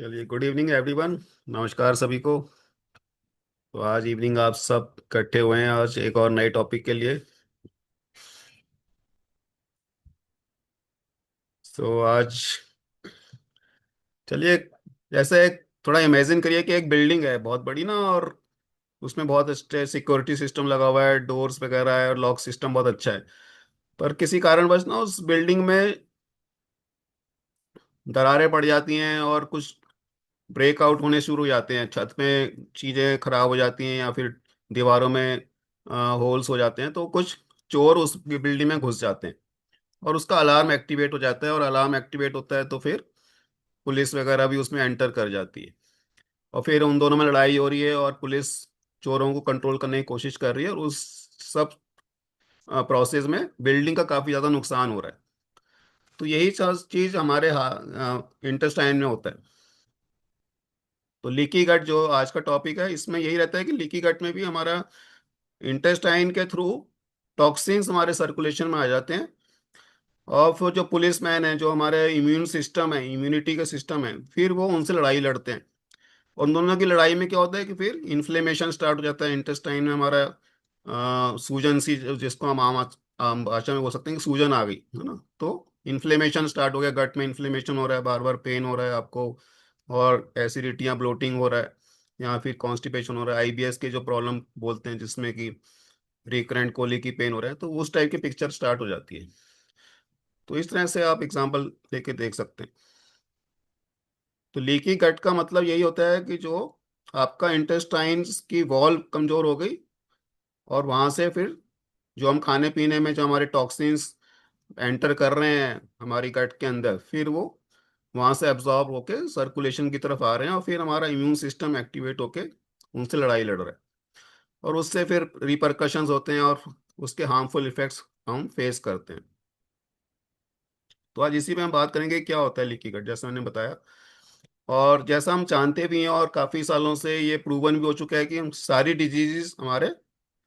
चलिए, good evening everyone. नमस्कार सभी को। तो आज इवनिंग आप सब इकट्ठे हुए हैं आज एक और नए टॉपिक के लिए। तो आज चलिए, जैसे थोड़ा इमेजिन करिए कि एक बिल्डिंग है बहुत बड़ी ना, और उसमें बहुत अच्छे सिक्योरिटी सिस्टम लगा हुआ है, डोर्स वगैरह है और लॉक सिस्टम बहुत अच्छा है। पर किसी कारणवश ना उस बिल्डिंग में दरारें पड़ जाती हैं और कुछ ब्रेकआउट होने शुरू हो जाते हैं। छत में चीज़ें खराब हो जाती हैं या फिर दीवारों में होल्स हो जाते हैं, तो कुछ चोर उस बिल्डिंग में घुस जाते हैं और उसका अलार्म एक्टिवेट हो जाता है। और अलार्म एक्टिवेट होता है तो फिर पुलिस वगैरह भी उसमें एंटर कर जाती है। और फिर उन दोनों में लड़ाई हो रही है और पुलिस चोरों को कंट्रोल करने की कोशिश कर रही है, और उस सब प्रोसेस में बिल्डिंग का काफ़ी ज़्यादा नुकसान हो रहा है। तो यही चीज़ हमारे इंटेस्टाइन में होता है। तो लीकी गट जो आज का टॉपिक है, इसमें यही रहता है कि लीकी गट में भी हमारा इंटेस्टाइन के थ्रू टॉक्सिन्स हमारे सर्कुलेशन में आ जाते हैं। और फिर जो पुलिस मैन है, जो हमारे इम्यून सिस्टम है, इम्यूनिटी का सिस्टम है, फिर वो उनसे लड़ाई लड़ते हैं। और उन दोनों की लड़ाई में क्या होता है कि फिर इन्फ्लेमेशन स्टार्ट हो जाता है इंटेस्टाइन में हमारा। सूजन सी, जिसको हम आम भाषा में बोल सकते हैं कि सूजन आ गई है ना। तो इन्फ्लेमेशन स्टार्ट हो गया, गट में इन्फ्लेमेशन हो रहा है, बार बार पेन हो रहा है आपको, और एसिडिटी या ब्लोटिंग हो रहा है, या फिर कॉन्स्टिपेशन हो रहा है, आईबीएस के जो प्रॉब्लम बोलते हैं जिसमें कि रिकरेंट कोली की पेन हो रहा है, तो उस टाइप की पिक्चर स्टार्ट हो जाती है। तो इस तरह से आप एग्जांपल लेके देख सकते हैं। तो लीकी गट का मतलब यही होता है कि जो आपका इंटेस्टाइन्स की वॉल कमजोर हो गई, और वहां से फिर जो हम खाने पीने में जो हमारे टॉक्सिन्स एंटर कर रहे हैं हमारी गट के अंदर, फिर वो वहां से एब्जॉर्ब होके सर्कुलेशन की तरफ आ रहे हैं, और फिर हमारा इम्यून सिस्टम एक्टिवेट होके उनसे लड़ाई लड़ रहा है। और उससे फिर रिपरकशंस होते हैं और उसके हार्मफुल इफेक्ट्स हम फेस करते हैं। तो आज इसी में हम बात करेंगे क्या होता है लीकी गट, जैसा मैंने बताया। और जैसा हम जानते भी हैं और काफ़ी सालों से ये प्रूवन भी हो चुका है कि हम सारी डिजीजेस हमारे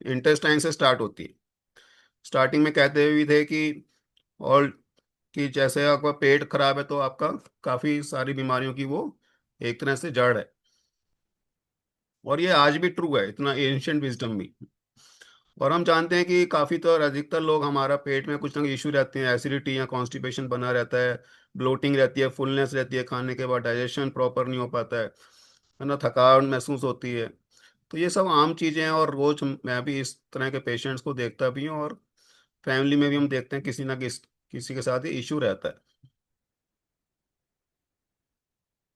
इंटेस्टाइन से स्टार्ट होती है। स्टार्टिंग में कहते भी थे कि और कि जैसे आपका पेट खराब है तो आपका काफ़ी सारी बीमारियों की वो एक तरह से जड़ है। और ये आज भी ट्रू है, इतना एंशियंट विजडम भी। और हम जानते हैं कि काफ़ी तो अधिकतर लोग हमारा पेट में कुछ ना कुछ इशू रहते हैं, एसिडिटी या कॉन्स्टिपेशन बना रहता है, ब्लोटिंग रहती है, फुलनेस रहती है, खाने के बाद डाइजेशन प्रॉपर नहीं हो पाता है ना, थकान महसूस होती है। तो ये सब आम चीज़ें हैं, और रोज मैं भी इस तरह के पेशेंट्स को देखता भी हूँ, और फैमिली में भी हम देखते हैं किसी ना किसी के साथ ये इशू रहता है।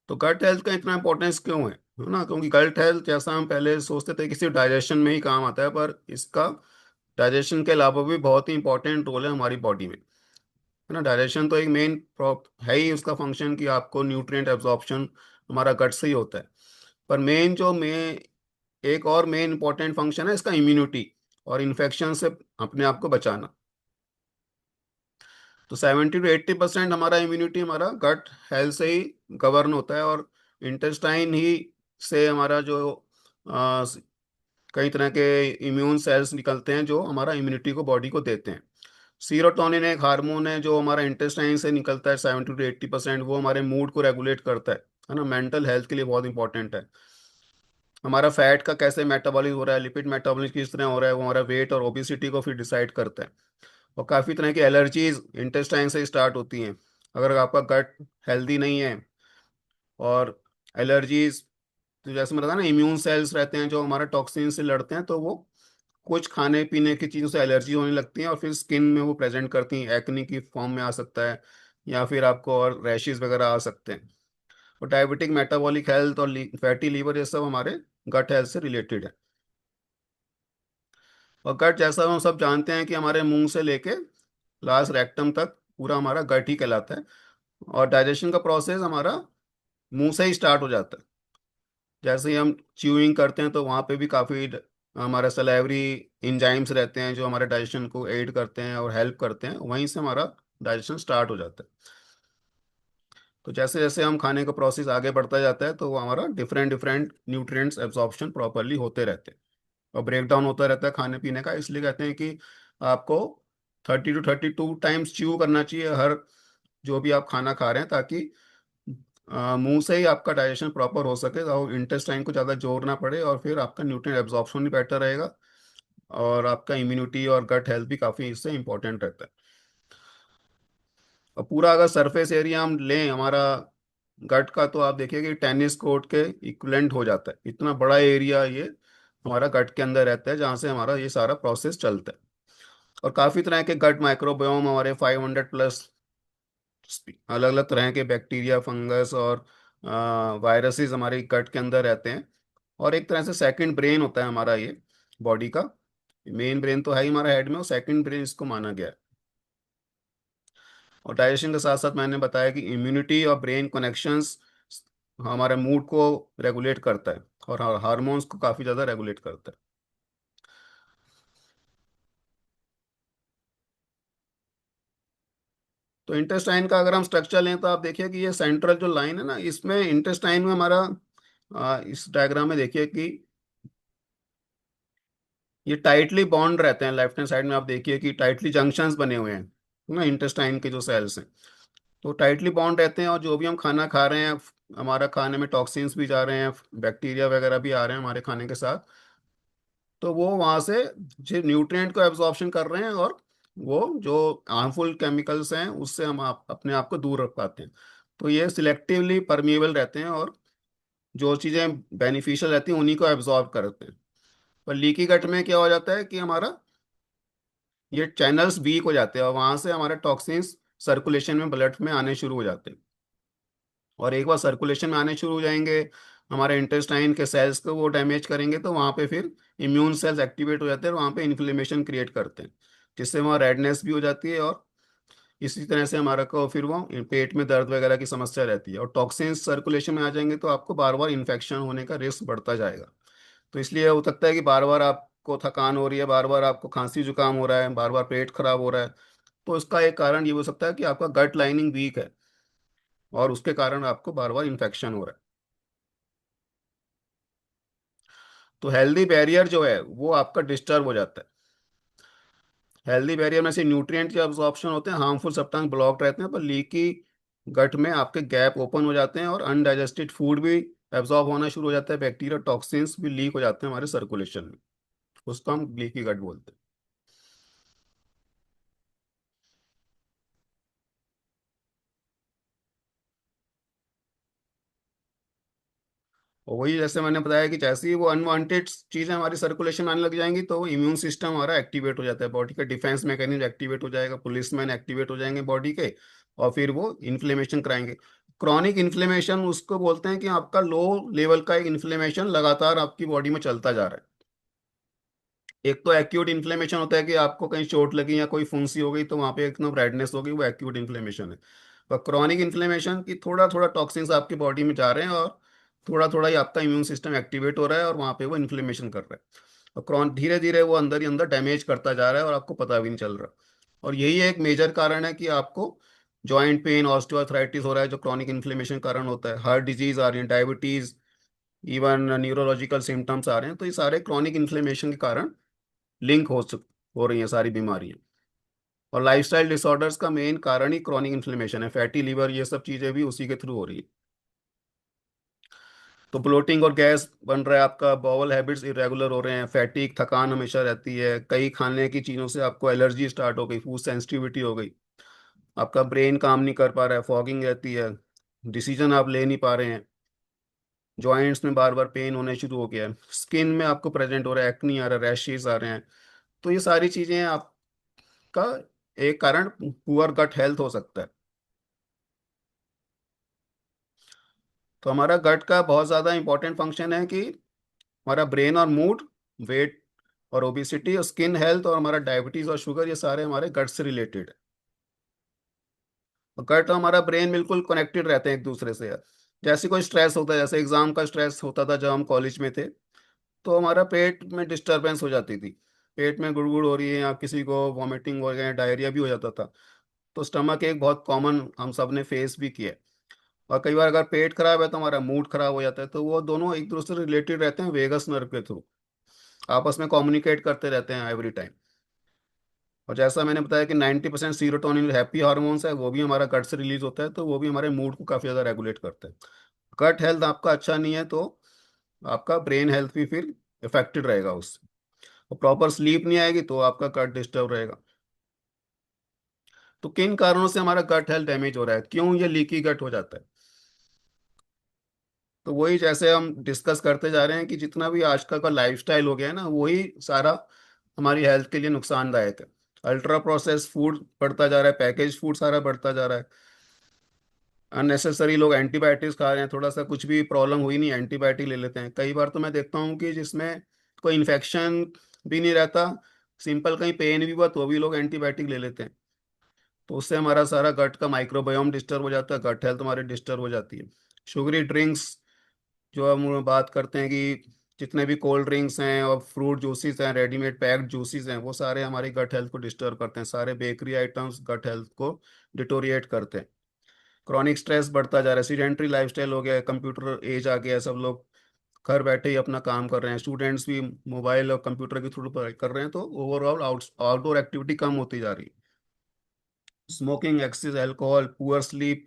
तो गट हेल्थ का इतना इंपॉर्टेंस क्यों है ना, क्योंकि गट हेल्थ जैसा हम पहले सोचते थे कि सिर्फ डाइजेशन में ही काम आता है, पर इसका डाइजेशन के अलावा भी बहुत ही इंपॉर्टेंट रोल है हमारी बॉडी में, है ना। डाइजेशन तो एक मेन है ही उसका फंक्शन कि आपको न्यूट्रिएंट एब्जॉर्प्शन हमारा गट से ही होता है। पर मेन जो में एक और मेन इंपॉर्टेंट फंक्शन है इसका इम्यूनिटी, और इन्फेक्शन से अपने आप को बचाना। तो 70 to 80% हमारा इम्यूनिटी हमारा गट हेल्थ से ही गवर्न होता है। और इंटेस्टाइन ही से हमारा जो अ, कई तरह के इम्यून सेल्स निकलते हैं जो हमारा इम्यूनिटी को बॉडी को देते हैं। सीरोटोनिन एक हार्मोन है जो हमारा इंटेस्टाइन से निकलता है, 70 to 80% वो हमारे मूड को रेगुलेट करता है ना। मेंटल हेल्थ के लिए बहुत इंपॉर्टेंट है। हमारा फैट का कैसे मेटाबॉलिज्म हो रहा है, लिपिड मेटाबॉलिज्म किस तरह हो रहा है, वो हमारा वेट और ओबिसिटी को फिर डिसाइड करता है। और काफ़ी तरह की एलर्जीज इंटेस्टाइन से स्टार्ट होती हैं। अगर आपका गट हेल्दी नहीं है, और एलर्जीज तो जैसे मैं बताया ना, इम्यून सेल्स रहते हैं जो हमारा टॉक्सिन से लड़ते हैं, तो वो कुछ खाने पीने की चीज़ों से एलर्जी होने लगती है, और फिर स्किन में वो प्रेजेंट करती हैं, एक्ने की फॉर्म में आ सकता है, या फिर आपको और रैशेज वगैरह आ सकते हैं। और डायबिटिक मेटाबॉलिक हेल्थ और फैटी लीवर, ये सब हमारे गट हेल्थ से रिलेटेड है। और गट जैसा हम सब जानते हैं कि हमारे मुंह से लेके लास्ट रेक्टम तक पूरा हमारा गट ही कहलाता है। और डाइजेशन का प्रोसेस हमारा मुंह से ही स्टार्ट हो जाता है। जैसे ही हम च्यूइंग करते हैं तो वहाँ पे भी काफ़ी हमारे सलेवरी इंजाइम्स रहते हैं जो हमारे डाइजेशन को एड करते हैं और हेल्प करते हैं, वहीं से हमारा डाइजेशन स्टार्ट हो जाता है। तो जैसे जैसे हम खाने का प्रोसेस आगे बढ़ता जाता है तो वो हमारा different different nutrients absorption properly होते रहते हैं, और ब्रेक डाउन होता रहता है खाने पीने का। इसलिए कहते हैं कि आपको 30 to 32 टाइम्स च्यू करना चाहिए हर जो भी आप खाना खा रहे हैं, ताकि मुंह से ही आपका डाइजेशन प्रॉपर हो सके और इंटेस्टाइन को ज़्यादा जोर ना पड़े, और फिर आपका न्यूट्रिएंट एब्जॉर्प्शन भी बेटर रहेगा, और आपका इम्यूनिटी और गट हेल्थ भी काफ़ी इससे इंपॉर्टेंट रहता है। और पूरा अगर सरफेस एरिया हम लें हमारा गट का, तो आप देखिए कि टेनिस कोर्ट के इक्विवेलेंट हो जाता है, इतना बड़ा एरिया ये हमारा गट के अंदर रहता है जहाँ से हमारा ये सारा प्रोसेस चलता है। और काफ़ी तरह के गट माइक्रोबायोम हमारे 500 प्लस अलग अलग तरह के बैक्टीरिया, फंगस और वायरसेस हमारे गट के अंदर रहते हैं। और एक तरह से सेकंड ब्रेन होता है हमारा ये बॉडी का। मेन ब्रेन तो है ही हमारा हेड में, और सेकंड ब्रेन इसको माना गया है। और डाइजेशन के साथ साथ मैंने बताया कि इम्यूनिटी और ब्रेन कनेक्शंस हमारे मूड को रेगुलेट करता है, और हार्मोन्स को काफ़ी ज़्यादा रेगुलेट करता है। तो इंटेस्टाइन का अगर हम स्ट्रक्चर लें तो आप देखिए कि ये सेंट्रल जो लाइन है ना, इसमें इंटेस्टाइन में हमारा इस डायग्राम में देखिए कि ये टाइटली बॉन्ड रहते हैं। लेफ्ट हैंड साइड में आप देखिए कि टाइटली जंक्शंस बने हुए हैं ना इंटेस्टाइन के जो सेल्स हैं, तो टाइटली बॉन्ड रहते हैं। और जो भी हम खाना खा रहे हैं, हमारा खाने में टॉक्सिन्स भी जा रहे हैं, बैक्टीरिया वगैरह भी आ रहे हैं हमारे खाने के साथ, तो वो वहाँ से जो न्यूट्रिएंट को एब्जॉर्प्शन कर रहे हैं, और वो जो हार्मफुल केमिकल्स हैं उससे हम अपने आप को दूर रख पाते हैं। तो ये सिलेक्टिवली परमिएबल रहते हैं, और जो चीज़ें बेनिफिशियल रहती हैं उन्हीं को एब्जॉर्ब करते हैं। पर लीकी गट में क्या हो जाता है कि हमारा ये चैनल्स वीक हो जाते हैं, और वहाँ से हमारे टॉक्सिन्स सर्कुलेशन में, ब्लड में आने शुरू हो जाते हैं। और एक बार सर्कुलेशन में आने शुरू हो जाएंगे, हमारे इंटेस्टाइन के सेल्स को वो डैमेज करेंगे, तो वहाँ पे फिर इम्यून सेल्स एक्टिवेट हो जाते हैं और वहाँ पे इन्फ्लेमेशन क्रिएट करते हैं, जिससे वहाँ रेडनेस भी हो जाती है। और इसी तरह से हमारा को फिर वो पेट में दर्द वगैरह की समस्या रहती है, और टॉक्सिन्स सर्कुलेशन में आ जाएंगे तो आपको बार बार इन्फेक्शन होने का रिस्क बढ़ता जाएगा। तो इसलिए हो सकता है कि बार बार आपको थकान हो रही है, बार बार आपको खांसी जुकाम हो रहा है, बार बार पेट खराब हो रहा है। तो इसका एक कारण ये हो सकता है कि आपका गट लाइनिंग वीक है, और उसके कारण आपको बार बार इन्फेक्शन हो रहा है। तो हेल्दी बैरियर जो है वो आपका डिस्टर्ब हो जाता है। हेल्दी बैरियर में से न्यूट्रिएंट के अब्जॉर्प्शन होते हैं, हार्मफुल सब्सटेंस ब्लॉक रहते हैं, पर लीकी गट में आपके गैप ओपन हो जाते हैं, और अनडाइजेस्टेड फूड भी एब्जॉर्ब होना शुरू हो जाता है, बैक्टीरिया टॉक्सिन्स भी लीक हो जाते हैं हमारे सर्कुलेशन में। उसको हम लीकी गट बोलते हैं। और वही जैसे मैंने बताया कि जैसे ही वो अनवांटेड चीज़ें हमारी सर्कुलेशन में आने लग जाएंगी, तो वो इम्यून सिस्टम हमारा एक्टिवेट हो जाता है, बॉडी का डिफेंस मैकेनिज्म एक्टिवेट हो जाएगा, पुलिसमैन एक्टिवेट हो जाएंगे बॉडी के, और फिर वो इन्फ्लेमेशन कराएंगे। क्रॉनिक इन्फ्लेमेशन उसको बोलते हैं कि आपका लो लेवल का एक इन्फ्लेमेशन लगातार आपकी बॉडी में चलता जा रहा है। एक तो एक्यूट इन्फ्लेमेशन होता है कि आपको कहीं चोट लगी या कोई फुंसी हो गई तो वहाँ पे एकदम रेडनेस हो गई, वो एक्यूट इन्फ्लेमेशन है। पर क्रॉनिक इन्फ्लेमेशन की थोड़ा थोड़ा टॉक्सिन्स आपकी बॉडी में जा रहे हैं, और थोड़ा थोड़ा ही आपका इम्यून सिस्टम एक्टिवेट हो रहा है, और वहाँ पे वो इन्फ्लेमेशन कर रहा है, और क्रॉन धीरे धीरे वो अंदर ही अंदर डैमेज करता जा रहा है, और आपको पता भी नहीं चल रहा। और यही एक मेजर कारण है कि आपको जॉइंट पेन, ऑस्टियोआर्थराइटिस हो रहा है, जो क्रॉनिक इन्फ्लेमेशन कारण होता है, हार्ट डिजीज आ रही है, डायबिटीज, इवन न्यूरोलॉजिकल सिम्टम्स आ रहे हैं। तो ये सारे क्रॉनिक इन्फ्लेमेशन के कारण लिंक हो रही हैं सारी बीमारियां। और लाइफस्टाइल डिसऑर्डर्स का मेन कारण ही क्रॉनिक इन्फ्लेमेशन है, फैटी लीवर, ये सब चीज़ें भी उसी के थ्रू हो रही है। तो ब्लोटिंग और गैस बन रहा है, आपका बॉवल हैबिट्स इरेगुलर हो रहे हैं, फैटिक, थकान हमेशा रहती है, कई खाने की चीज़ों से आपको एलर्जी स्टार्ट हो गई, फूड सेंसिटिविटी हो गई, आपका ब्रेन काम नहीं कर पा रहा है, फॉगिंग रहती है, डिसीजन आप ले नहीं पा रहे हैं, जॉइंट्स में बार बार पेन होने शुरू हो गया है, स्किन में आपको प्रेजेंट हो रहा है, एक्नी आ रहा है, रैशेज आ रहे हैं। तो ये सारी चीज़ें आपका एक कारण पुअर गट हेल्थ हो सकता है। तो हमारा गट का बहुत ज़्यादा इंपॉर्टेंट फंक्शन है कि हमारा ब्रेन और मूड, वेट और ओबिसिटी और स्किन हेल्थ और हमारा डायबिटीज़ और शुगर, ये सारे हमारे गट से रिलेटेड है। और गट और हमारा ब्रेन बिल्कुल कनेक्टेड रहते हैं एक दूसरे से यार। जैसे कोई स्ट्रेस होता है, जैसे एग्जाम का स्ट्रेस होता था जब हम कॉलेज में थे, तो हमारा पेट में डिस्टरबेंस हो जाती थी, पेट में गुड़गुड़ हो रही है, या किसी को वॉमिटिंग हो गया, डायरिया भी हो जाता था। तो स्टमक एक बहुत कॉमन हम सब ने फेस भी किया है। और कई बार अगर पेट खराब है तो हमारा मूड खराब हो जाता है। तो वो दोनों एक दूसरे से रिलेटेड रहते हैं वेगस नर्व के थ्रू, आपस में कम्युनिकेट करते रहते हैं एवरी टाइम। और जैसा मैंने बताया कि 90% सीरोटोनिन हैप्पी हार्मोन्स है, वो भी हमारा गट से रिलीज होता है, तो वो भी हमारे मूड को काफ़ी ज़्यादा रेगुलेट करता है। गट हेल्थ आपका अच्छा नहीं है तो आपका ब्रेन हेल्थ भी फिर इफेक्टेड रहेगा उससे। और प्रॉपर स्लीप नहीं आएगी तो आपका गट डिस्टर्ब रहेगा। तो किन कारणों से हमारा गट हेल्थ डैमेज हो रहा है, क्यों ये लीकी गट हो जाता है? तो वही जैसे हम डिस्कस करते जा रहे हैं कि जितना भी आजकल का लाइफस्टाइल हो गया है ना, वही सारा हमारी हेल्थ के लिए नुकसानदायक है। अल्ट्रा प्रोसेस फूड बढ़ता जा रहा है, पैकेज फूड सारा बढ़ता जा रहा है, अननेसेसरी लोग एंटीबायोटिक्स खा रहे हैं, थोड़ा सा कुछ भी प्रॉब्लम हुई नहीं एंटीबायोटिक ले लेते हैं। कई बार तो मैं देखता हूँ कि जिसमें कोई इन्फेक्शन भी नहीं रहता, सिंपल कहीं पेन भी हुआ तो भी लोग एंटीबायोटिक ले लेते हैं। तो उससे हमारा सारा गट का माइक्रोबायोम डिस्टर्ब हो जाता है, गट हेल्थ हमारी डिस्टर्ब हो जाती है। शुगरी ड्रिंक्स जो हम बात करते हैं कि जितने भी कोल्ड ड्रिंक्स हैं और फ्रूट जूसेस हैं, रेडीमेड पैक्ड जूसेस हैं, वो सारे हमारी गट हेल्थ को डिस्टर्ब करते हैं। सारे बेकरी आइटम्स गट हेल्थ को डिटोरिएट करते हैं। क्रॉनिक स्ट्रेस बढ़ता जा रहा है, सीडेंट्री लाइफस्टाइल हो गया है, कंप्यूटर एज आ गया है, सब लोग घर बैठे ही अपना काम कर रहे हैं, स्टूडेंट्स भी मोबाइल और कंप्यूटर के थ्रू पढ़ाई कर रहे हैं, तो ओवरऑल आउटडोर एक्टिविटी कम होती जा रही है। Smoking, excess alcohol, poor sleep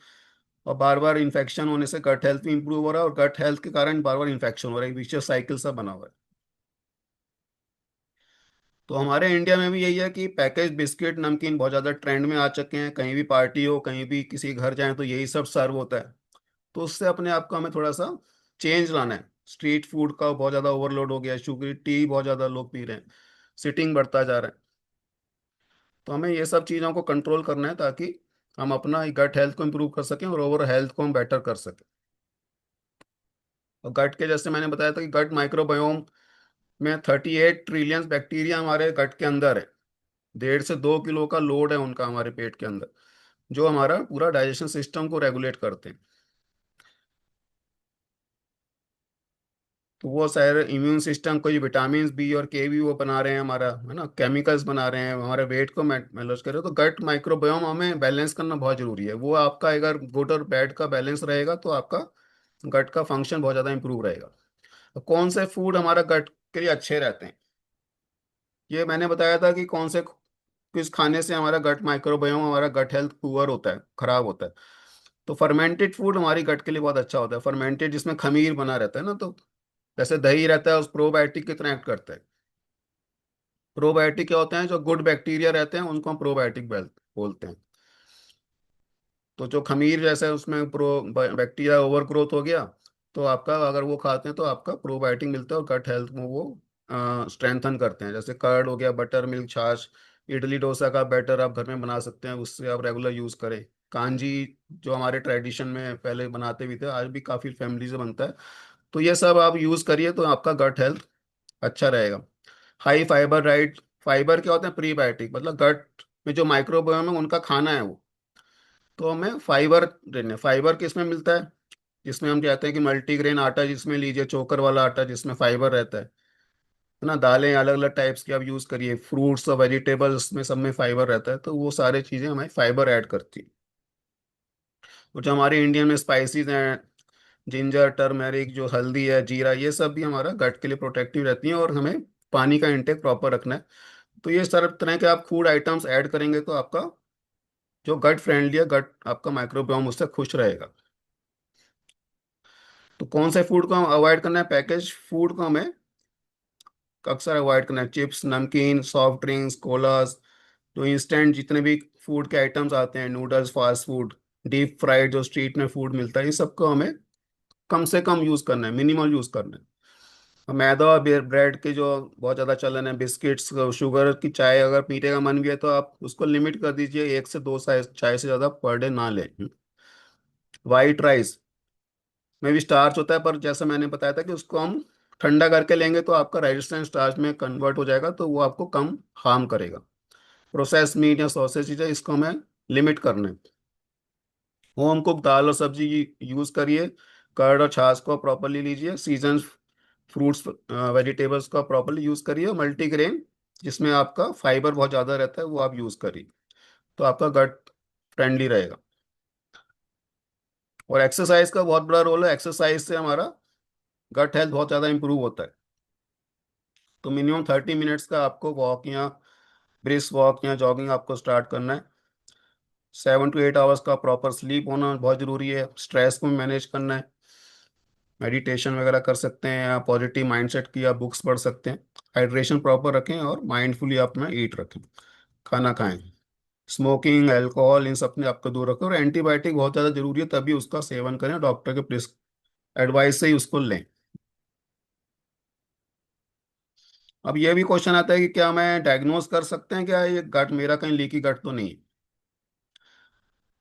और बार बार इन्फेक्शन होने से गट हेल्थ भी इंप्रूव हो रहा है, और गट हेल्थ के कारण बार बार इन्फेक्शन हो रहा है, विशियस साइकिल सा बना हुआ है। तो हमारे इंडिया में भी यही है कि पैकेज बिस्किट नमकीन बहुत ज़्यादा ट्रेंड में आ चुके हैं, कहीं भी पार्टी हो, कहीं भी किसी घर जाएं तो यही सब सर्व होता है। तो उससे अपने आप को हमें थोड़ा सा चेंज लाना है। स्ट्रीट फूड का बहुत ज़्यादा ओवरलोड हो गया है, शुगर टी बहुत ज़्यादा लोग पी रहे हैं, सिटिंग बढ़ता जा रहा है। तो हमें ये सब चीज़ों को कंट्रोल करना है ताकि हम अपना गट हेल्थ को इम्प्रूव कर सकें और ओवरऑल हेल्थ को हम बेटर कर सकें। और गट के जैसे मैंने बताया था कि गट माइक्रोबायोम में 38 ट्रिलियन बैक्टीरिया हमारे गट के अंदर है। 1.5 से 2 किलो का लोड है उनका हमारे पेट के अंदर, जो हमारा पूरा डाइजेशन सिस्टम को रेगुलेट करते हैं। तो वो सारे इम्यून सिस्टम को, ये विटामिन बी और के भी वो बना रहे हैं, हमारा है ना, केमिकल्स बना रहे हैं, हमारे वेट को मैनेज कर रहे हैं। तो गट माइक्रोबायोम हमें बैलेंस करना बहुत जरूरी है। वो आपका अगर गुड और बैड का बैलेंस रहेगा तो आपका गट का फंक्शन बहुत ज़्यादा इंप्रूव रहेगा। तो कौन से फूड हमारा गट के लिए अच्छे रहते हैं, ये मैंने बताया था कि कौन से किस खाने से हमारा गट माइक्रोबायोम, हमारा गट हेल्थ पुअर होता है, खराब होता है। तो फर्मेंटेड फूड हमारी गट के लिए बहुत अच्छा होता है। फर्मेंटेड जिसमें खमीर बना रहता है ना, तो जैसे दही रहता है उस प्रोबायोटिक की तरह एक्ट करता है। प्रोबायोटिक क्या होते हैं, जो गुड बैक्टीरिया रहते हैं उनको हम प्रोबायोटिक बोलते हैं। तो जो खमीर जैसे उसमें प्रो बैक्टीरिया ओवर ग्रोथ हो गया, तो आपका अगर वो खाते हैं तो आपका प्रोबायोटिक मिलता है और गट हेल्थ में वो स्ट्रेंथन करते हैं। जैसे कर्ड हो गया, बटर मिल्क, छाछ, इडली डोसा का बैटर आप घर में बना सकते हैं, उससे आप रेगुलर यूज़ करें। कांजी जो हमारे ट्रेडिशन में पहले बनाते भी थे, आज भी काफ़ी फैमिली से बनता है। तो ये सब आप यूज़ करिए तो आपका गट हेल्थ अच्छा रहेगा। हाई फाइबर डाइट, फाइबर क्या होता है, प्रीबायोटिक, मतलब गट में जो माइक्रोबायोम है उनका खाना है वो। तो हमें फाइबर लेने, फाइबर किस में मिलता है, जिसमें हम कहते हैं कि मल्टीग्रेन आटा जिसमें लीजिए, चोकर वाला आटा जिसमें फाइबर रहता है ना, दालें अलग अलग टाइप्स की आप यूज़ करिए, फ्रूट्स और वेजिटेबल्स में सब में फाइबर रहता है, तो वो सारी चीज़ें हमें फाइबर ऐड करती है। और जो हमारे इंडियन में स्पाइसेस हैं, जिंजर, टर्मेरिक, जो हल्दी है, जीरा, ये सब भी हमारा गट के लिए प्रोटेक्टिव रहती हैं, और हमें पानी का इंटेक प्रॉपर रखना है। तो ये सारे तरह के आप फूड आइटम्स ऐड करेंगे तो आपका जो गट फ्रेंडली है, गट आपका माइक्रोबियोम उससे खुश रहेगा। तो कौन से फूड को हम अवॉइड करना है, पैकेज फूड को हमें अक्सर अवॉइड करना है। चिप्स, नमकीन, सॉफ्ट ड्रिंक्स, कोलास, जो इंस्टेंट जितने भी फूड के आइटम्स आते हैं, noodles, fast food, deep fried जो स्ट्रीट में फूड मिलता है, ये सबको हमें कम से कम यूज़ करना है, मिनिमल यूज़ करना है। और मैदा और ब्रेड के जो बहुत ज़्यादा चलन है, बिस्किट्स, शुगर की चाय अगर पीने का मन भी है तो आप उसको लिमिट कर दीजिए, 1 से 2 चाय से ज़्यादा पर डे ना लें। वाइट राइस में भी स्टार्च होता है, पर जैसा मैंने बताया था कि उसको हम ठंडा करके लेंगे तो आपका रेजिस्टेंस स्टार्च में कन्वर्ट हो जाएगा, तो वो आपको कम हार्म करेगा। प्रोसेस मीट या सॉसेज चीज़ें, इसको हमें लिमिट करना है। होम कुक दाल और सब्जी यूज़ करिए। कर्ड और छाछ को प्रॉपरली लीजिए। सीजन फ्रूट्स, वेजिटेबल्स का प्रॉपरली यूज़ करिए। मल्टीग्रेन जिसमें आपका फाइबर बहुत ज़्यादा रहता है वो आप यूज़ करिए, तो आपका गट फ्रेंडली रहेगा। और एक्सरसाइज का बहुत बड़ा रोल है, एक्सरसाइज से हमारा गट हेल्थ बहुत ज़्यादा इंप्रूव होता है। तो मिनिमम 30 मिनट्स का आपको वॉक या ब्रिस्क वॉक या जॉगिंग आपको स्टार्ट करना है। 7 to 8 आवर्स का प्रॉपर स्लीप होना बहुत ज़रूरी है। स्ट्रेस को मैनेज करना है, मेडिटेशन वगैरह कर सकते हैं या पॉजिटिव माइंडसेट की आप बुक्स पढ़ सकते हैं। हाइड्रेशन प्रॉपर रखें और माइंडफुली अपना ईट रखें, खाना खाएं। स्मोकिंग, अल्कोहल, इन सब ने आपको दूर रखें। और एंटीबायोटिक बहुत ज़्यादा जरूरी है, तभी उसका सेवन करें, डॉक्टर के प्रिस एडवाइस से ही उसको लें। अब ये भी क्वेश्चन आता है कि क्या मैं डायग्नोज कर सकते हैं क्या ये गट मेरा कहीं लीकी गट तो नहीं है।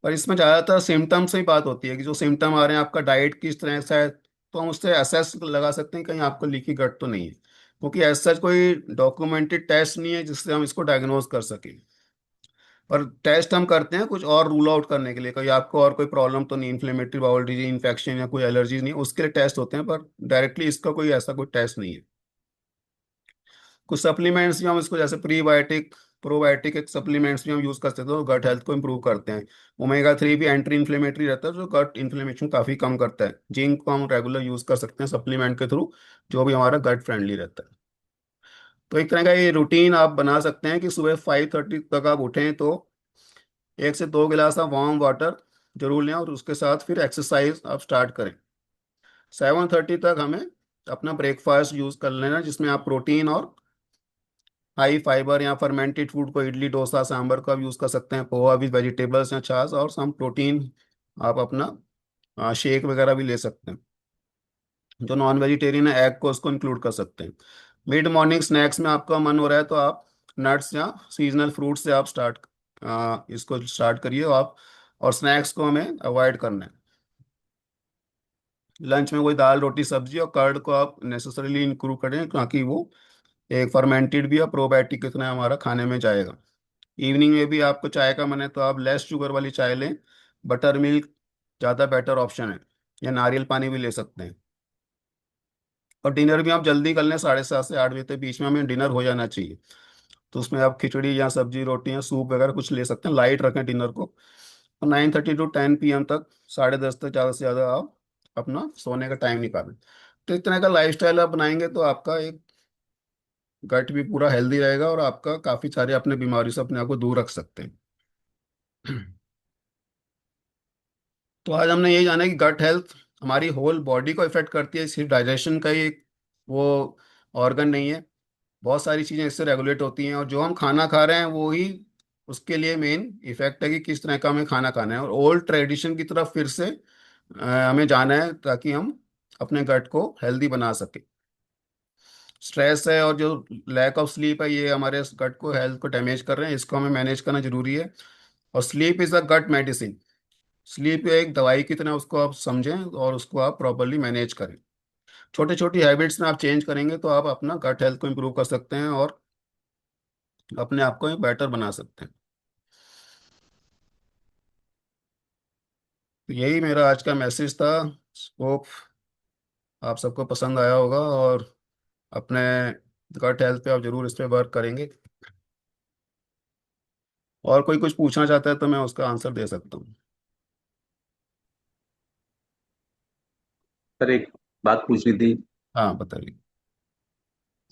पर इसमें ज़्यादातर सिम्टम से ही बात होती है कि जो सिम्टम आ रहे हैं, आपका डाइट किस तरह से है, तो हम उससे असेस लगा सकते हैं कहीं आपको लीकी गट तो नहीं है। क्योंकि ऐसा कोई डॉक्यूमेंटेड टेस्ट नहीं है जिससे हम इसको डायग्नोज कर सकें। पर टेस्ट हम करते हैं कुछ और रूल आउट करने के लिए, कहीं आपको और कोई प्रॉब्लम तो नहीं, इन्फ्लेमेटरी बाउल डिजीज, इन्फेक्शन या कोई एलर्जी नहीं, उसके लिए टेस्ट होते हैं। पर डायरेक्टली इसका कोई ऐसा कोई टेस्ट नहीं है। कुछ सप्लीमेंट्स भी हम इसको, जैसे प्रीबायोटिक, प्रोबायोटिक एक सप्लीमेंट्स भी हम यूज कर सकते हैं, तो गट हेल्थ को इंप्रूव करते हैं। ओमेगा 3 भी एंटी इन्फ्लेमेटरी रहता है, जो गट इन्फ्लेमेशन काफी कम करता है। जिंक को हम रेगुलर यूज कर सकते हैं सप्लीमेंट के थ्रू, जो भी हमारा गट फ्रेंडली रहता है। तो एक तरह का ये रूटीन आप बना सकते हैं कि सुबह 5:30 तक आप उठें तो 1 से 2 गिलास आप वार्म वाटर जरूर लें, और उसके साथ फिर एक्सरसाइज आप स्टार्ट करें। 7:30 तक हमें अपना ब्रेकफास्ट यूज कर लेना, जिसमें आप प्रोटीन और हाई फाइबर या फर्मेंटेड फूड को, इडली डोसा सांभर का भी यूज़ कर सकते हैं, पोहा विद वेजिटेबल्स या छाछ, और सम प्रोटीन आप अपना शेक वगैरह भी ले सकते हैं। जो नॉन वेजिटेरियन है, एग को उसको इंक्लूड कर सकते हैं। मिड मॉर्निंग स्नैक्स में आपका मन हो रहा है तो आप नट्स या सीजनल फ्रूट से आप इसको स्टार्ट करिए आप। और स्नैक्स को हमें अवॉइड करना है। लंच में कोई दाल रोटी सब्जी और कर्ड को आप नेसेसरीली इंक्लूड करें, ताकि वो एक फर्मेंटेड भी और प्रोबायोटिक कितना हमारा खाने में जाएगा। इवनिंग में भी आपको चाय का मन है तो आप लेस शुगर वाली चाय लें। बटर मिल्क ज़्यादा बेटर ऑप्शन है, या नारियल पानी भी ले सकते हैं। और डिनर भी आप जल्दी कर लें, 7:30 से 8 बजे के बीच में हमें डिनर हो जाना चाहिए। तो उसमें आप खिचड़ी या सब्जी रोटी या सूप वगैरह कुछ ले सकते हैं, लाइट रखें डिनर को। और 9:30 to 10 PM तक, 10:30 तक ज़्यादा से ज़्यादा आप अपना सोने का टाइम निकालें। तो इस तरह का लाइफस्टाइल आप बनाएंगे तो आपका एक गट भी पूरा हेल्दी रहेगा, और आपका काफ़ी सारे अपने बीमारी से अपने आप को दूर रख सकते हैं। तो आज हमने यही जाना कि गट हेल्थ हमारी होल बॉडी को इफेक्ट करती है, सिर्फ डाइजेशन का ही एक वो ऑर्गन नहीं है। बहुत सारी चीज़ें इससे रेगुलेट होती हैं, और जो हम खाना खा रहे हैं वो ही उसके लिए मेन इफेक्ट है कि किस तरह का हमें खाना खाना है। और ओल्ड ट्रेडिशन की तरफ फिर से हमें जाना है, ताकि हम अपने गट को हेल्दी बना सके। स्ट्रेस है और जो लैक ऑफ स्लीप है, ये हमारे गट को, हेल्थ को डैमेज कर रहे हैं, इसको हमें मैनेज करना जरूरी है। और sleep is a gut medicine. Sleep एक दवाई की तरह उसको आप समझें और उसको आप प्रॉपरली मैनेज करें। छोटी छोटी हैबिट्स में आप चेंज करेंगे तो आप अपना गट हेल्थ को इम्प्रूव कर सकते हैं, और अपने आप को बेटर बना सकते हैं। तो यही मेरा आज का मैसेज था। होप आप सबको पसंद आया होगा, और अपने गट हेल्थ पे आप जरूर इस पे वर्क करेंगे। और कोई कुछ पूछना चाहता है तो मैं उसका आंसर दे सकता हूँ। सर एक बात पूछनी थी। हाँ, बताइए।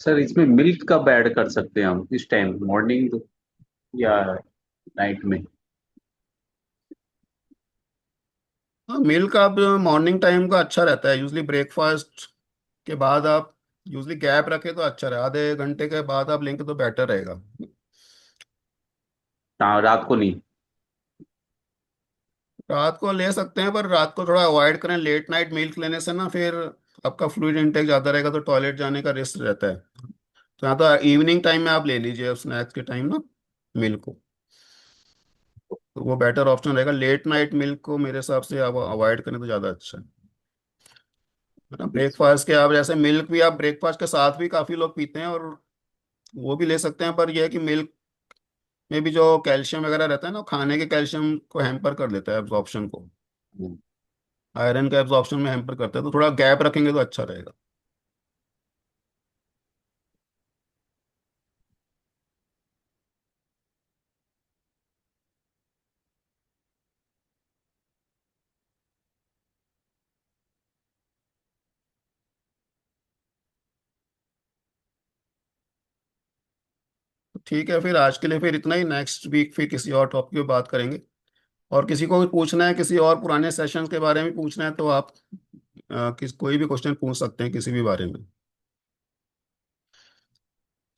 सर इसमें मिल्क कब ऐड कर सकते हैं हम, इस टाइम मॉर्निंग या नाइट में? हाँ, मिल्क आप मॉर्निंग टाइम का अच्छा रहता है, यूजली ब्रेकफास्ट के बाद आप यूजली गैप रखें तो अच्छा रहे, आधे घंटे के बाद आप लेंगे तो बेटर रहेगा। रात को नहीं? रात को ले सकते हैं, पर रात को थोड़ा अवॉइड करें। लेट नाइट मिल्क लेने से ना फिर आपका फ्लूइड इंटेक ज़्यादा रहेगा, तो टॉयलेट जाने का रिस्क रहता है। तो यहाँ तो इवनिंग टाइम में आप ले लीजिए, स्नैक्स के टाइम ना मिल्क को, तो वो बेटर ऑप्शन रहेगा। लेट नाइट मिल्क को मेरे हिसाब से आप अवॉइड करें तो ज़्यादा अच्छा है ना। ब्रेकफास्ट के आप जैसे मिल्क भी आप ब्रेकफास्ट के साथ भी काफ़ी लोग पीते हैं, और वो भी ले सकते हैं। पर यह है कि मिल्क में भी जो कैल्शियम वगैरह रहता है ना, वो खाने के कैल्शियम को हैम्पर कर देता है, एब्जॉर्प्शन को, आयरन का एब्जॉर्प्शन में हैम्पर करता है। तो थोड़ा गैप रखेंगे तो अच्छा रहेगा। ठीक है, फिर आज के लिए फिर इतना ही। नेक्स्ट वीक फिर किसी और टॉपिक पे बात करेंगे। और किसी को भी पूछना है, किसी और पुराने सेशंस के बारे में पूछना है, तो आप कोई भी क्वेश्चन पूछ सकते हैं किसी भी बारे में।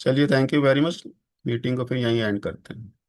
चलिए, thank you very much. Meeting को फिर यहीं एंड करते हैं।